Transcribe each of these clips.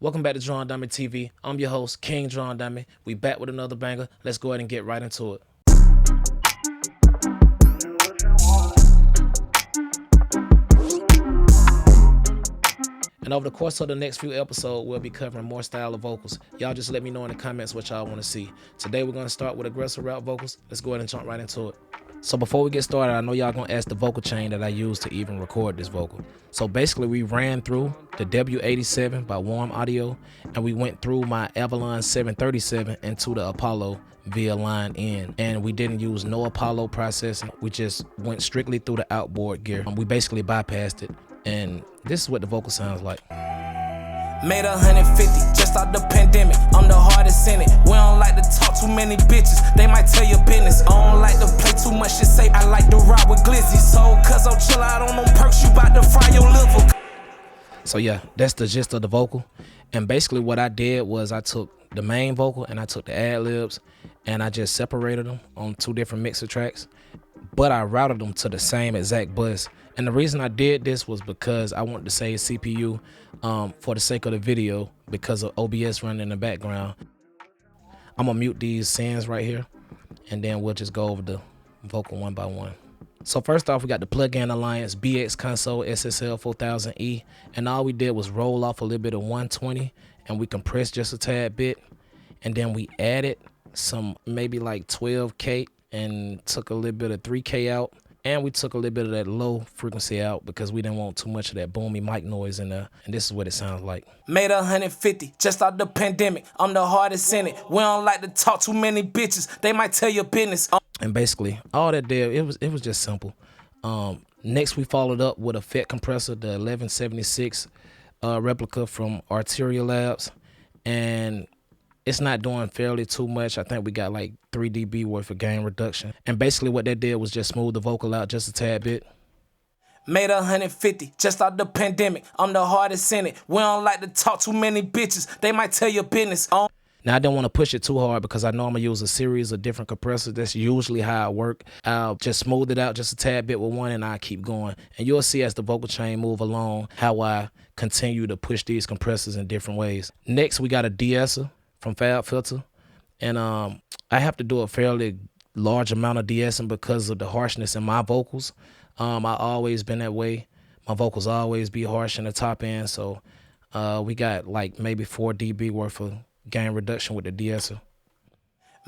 Welcome back to Drawing Dummy TV. I'm your host, King Drawing Dummy. We back with another banger. Let's go ahead and get right into it. And over the course of the next few episodes, we'll be covering more style of vocals. Y'all just let me know in the comments what y'all want to see. Today, we're going to start with aggressive rap vocals. Let's go ahead and jump right into it. So before we get started, I know y'all going to ask the vocal chain that I used to even record this vocal. So basically, we ran through the W87 by Warm Audio, and we went through my Avalon 737 into the Apollo via line in. And we didn't use no Apollo processing. We just went strictly through the outboard gear. We basically bypassed it. And this is what the vocal sounds like. Made 150 just out the pandemic. I'm the hardest in it. We don't like to talk too many bitches. They might tell your business. I don't like to play too much shit safe. I like to ride with glizzy. So cause I'm chill out on them perks, you bout to fry your liver. So yeah, that's the gist of the vocal. And basically what I did was I took the main vocal and I took the ad-libs and I just separated them on two different mixer tracks. But I routed them to the same exact bus. And the reason I did this was because I wanted to save CPU for the sake of the video because of OBS running in the background. I'm gonna mute these sends right here and then we'll just go over the vocal one by one. So first off, we got the Plug-in Alliance BX Console SSL 4000E, and all we did was roll off a little bit of 120 and we compressed just a tad bit, and then we added some maybe like 12K and took a little bit of 3K out. And we took a little bit of that low frequency out because we didn't want too much of that boomy mic noise in there. And this is what it sounds like. Made 150 just out the pandemic. I'm the hardest in it. We don't like to talk too many bitches. They might tell your business. And basically, all that did, it was just simple. Next, we followed up with a FET compressor, the 1176 replica from Arterial Labs. And it's not doing fairly too much. I think we got like 3 dB worth of gain reduction. And basically what that did was just smooth the vocal out just a tad bit. Made 150 just out the pandemic. I'm the hardest in it. We don't like to talk too many bitches. They might tell your business. Now, I don't want to push it too hard because I know I'm going to use a series of different compressors. That's usually how I work. I'll just smooth it out just a tad bit with one and I keep going. And you'll see as the vocal chain move along how I continue to push these compressors in different ways. Next, we got a de-esser from FabFilter, and I have to do a fairly large amount of de-essing because of the harshness in my vocals. I always been that way. My vocals always be harsh in the top end, so we got like maybe 4 dB worth of gain reduction with the de-esser.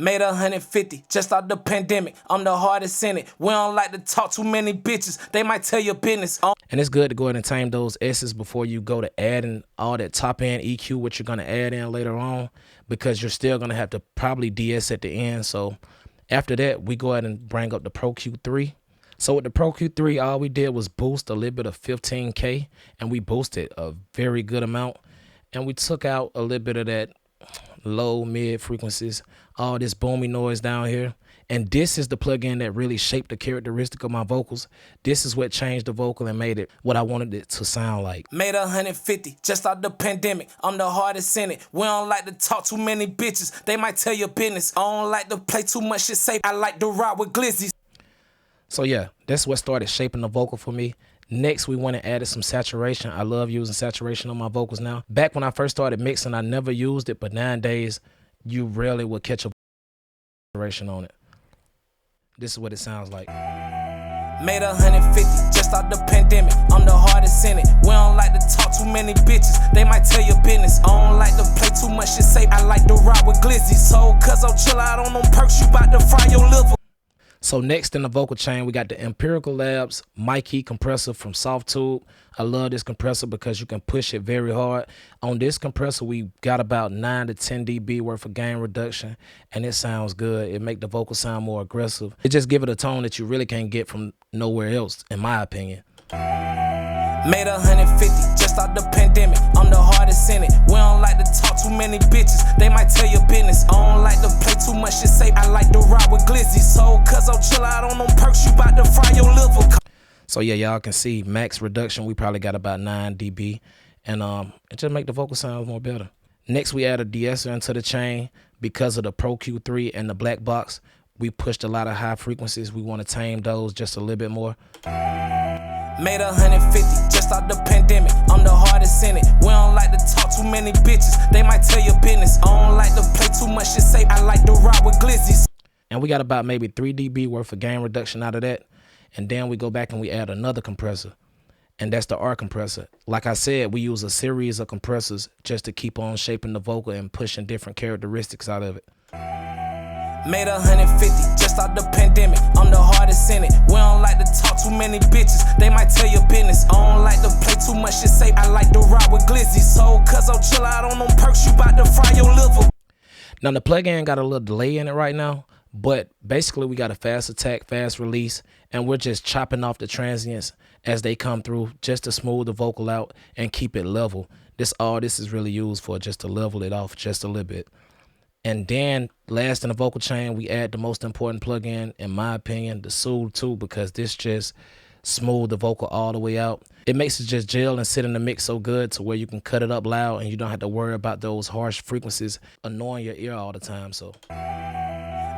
Made 150 just out the pandemic. I'm the hardest in it. We don't like to talk too many bitches. They might tell your business. And it's good to go ahead and tame those S's before you go to adding all that top end EQ, which you're going to add in later on, because you're still going to have to probably DS at the end. So after that, we go ahead and bring up the Pro Q3. So with the Pro Q3, all we did was boost a little bit of 15K, and we boosted a very good amount. And we took out a little bit of that low mid frequencies, all this boomy noise down here. And this is the plugin that really shaped the characteristic of my vocals. This is what changed the vocal and made it what I wanted it to sound like. Made 150 just out the pandemic. I'm the hardest in it. We don't like to talk too many bitches. They might tell your business. I don't like to play too much shit safe. I like to ride with glizzies. So yeah, that's what started shaping the vocal for me. Next, we went and added some saturation. I love using saturation on my vocals now. Back when I first started mixing, I never used it, but nowadays, you rarely will catch a saturation on it. This is what it sounds like. Made 150 just out the pandemic. I'm the hardest in it. We don't like to talk too many bitches. They might tell your business. I don't like to play too much shit safe. I like to ride with glizzy. So cause I'm chill out on them perks, you bout to fry your liver. So next in the vocal chain, we got the Empirical Labs mic heat compressor from Softtube. I love this compressor because you can push it very hard. On this compressor, we got about 9 to 10 dB worth of gain reduction, and it sounds good. It make the vocal sound more aggressive. It just give it a tone that you really can't get from nowhere else, in my opinion. Made 150 just out the pandemic. I'm the hardest in it. We don't like to talk too many bitches. They might tell your business. I don't like to play too much shit safe. I like to ride with glizzy. So cause I'm chill out on them perks, you bout to fry your liver. So yeah, y'all can see max reduction. We probably got about 9 dB, and it just make the vocal sounds more better. Next, we add a de-esser into the chain because of the Pro Q3 and the black box. We pushed a lot of high frequencies. We want to tame those just a little bit more. Made 150 just out the pandemic. I'm the hardest in it. We don't like to talk too many bitches. They might tell your business. I don't like to play too much shit safe. I like to ride with glizzies. And we got about maybe 3 dB worth of gain reduction out of that. And then we go back and we add another compressor. And that's the R compressor. Like I said, we use a series of compressors just to keep on shaping the vocal and pushing different characteristics out of it. Made 150 just out the pandemic. I'm the hardest in it. We don't like to talk too many bitches. They might tell your business. I don't like to play too much shit safe. I like to ride with glizzies. So cause I'm chill out on them perks, you bout to fry your liver. Now the plug-in got a little delay in it right now, but basically we got a fast attack, fast release, and we're just chopping off the transients as they come through just to smooth the vocal out and keep it level. This is really used for, just to level it off just a little bit. And then last in the vocal chain, we add the most important plug-in, in my opinion, the Soothe 2, because this just smooth the vocal all the way out. It makes it just gel and sit in the mix so good to where you can cut it up loud and you don't have to worry about those harsh frequencies annoying your ear all the time. So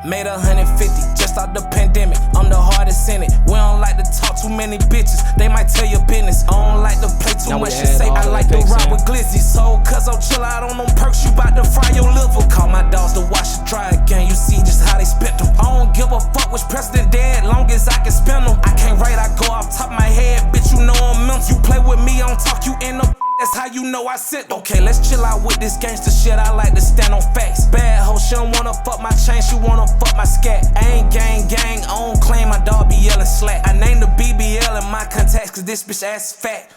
made 150 just out the pandemic. I'm the hardest in it. We don't like to talk too many bitches. They might tell your business. I don't like to play too much shit safe. I like to ride with glizzies. So cause I'm chill out on them perks, you bout to fry your liver. Call my dogs to wash and dry again. You see just how they spit them. I don't give a fuck which president dead, long as I can spin them. I can't write, I go off top of my head. Bitch, you know I'm mental. You play with me, I don't talk you in the. That's how you know I sit. Okay, let's chill out with this gangster shit. I like to stand on facts. Bad hoe, she don't wanna fuck my chain, she wanna fuck my scat. I ain't gang, I don't claim my dog be yelling slack. I named the BBL in my contacts cause this bitch ass fat.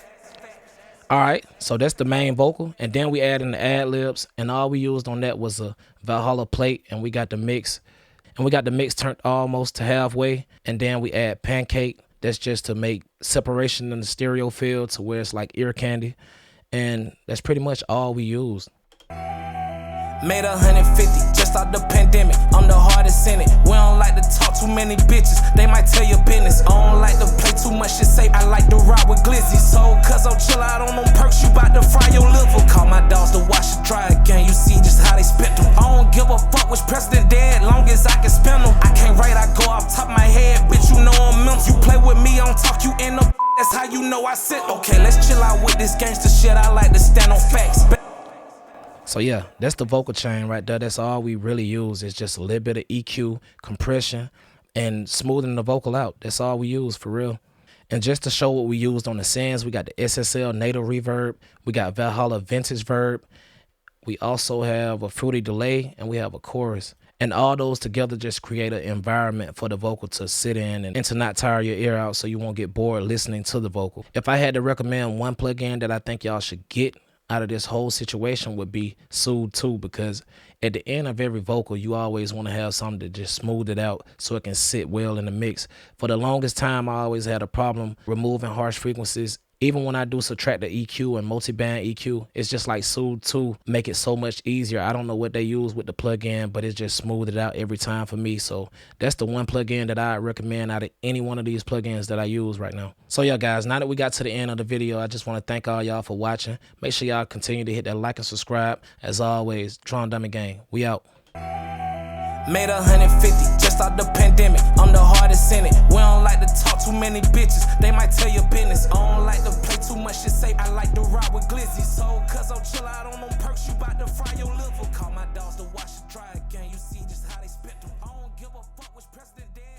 alright, so that's the main vocal, and then we add in the ad-libs, and all we used on that was a Valhalla plate, and we got the mix. And we got the mix turned almost to halfway, and then we add pancake. That's just to make separation in the stereo field to where it's like ear candy. And that's pretty much all we used. Made 150 just out the pandemic. I'm the hardest in it. We don't like to talk too many bitches. They might tell your business. I don't like to play too much shit safe. I like to ride with glizzies. So cause I'm chill out on them perks, you bout to fry your liver. Call my dogs to wash and dry again. You see just how they spit them. I don't give a fuck which president dead, long as I can spin them. I can't write, I go off top of my head. Bitch, you know I'm mental. You play with me, I don't talk you in the. That's how you know I sit. Okay, let's chill out with this gangster shit. I like to stand on facts. So yeah, that's the vocal chain right there. That's all we really use. It's just a little bit of EQ, compression, and smoothing the vocal out. That's all we use for real. And just to show what we used on the sends, we got the SSL natal reverb. We got Valhalla vintage verb. We also have a fruity delay, and we have a chorus. And all those together just create an environment for the vocal to sit in and to not tire your ear out so you won't get bored listening to the vocal. If I had to recommend one plugin that I think y'all should get out of this whole situation would be Soothe 2, because at the end of every vocal, you always want to have something to just smooth it out so it can sit well in the mix. For the longest time, I always had a problem removing harsh frequencies. Even when I do subtract the EQ and multi-band EQ, it's just like Soothe 2 make it so much easier. I don't know what they use with the plugin, but it just smoothed it out every time for me. So that's the one plugin that I recommend out of any one of these plugins that I use right now. So yeah, guys, now that we got to the end of the video, I just want to thank all y'all for watching. Make sure y'all continue to hit that like and subscribe. As always, Tron Dummy Gang, we out. Made 150 just out the pandemic. I'm the hardest in it. We don't like to talk too many bitches. They might tell your business. I don't like to play too much shit safe. I like to ride with glizzies. So cause I'm chill out on them perks, you bout to fry your liver. Call my dogs to wash and dry again. You see just how they spit them. I don't give a fuck which president dead.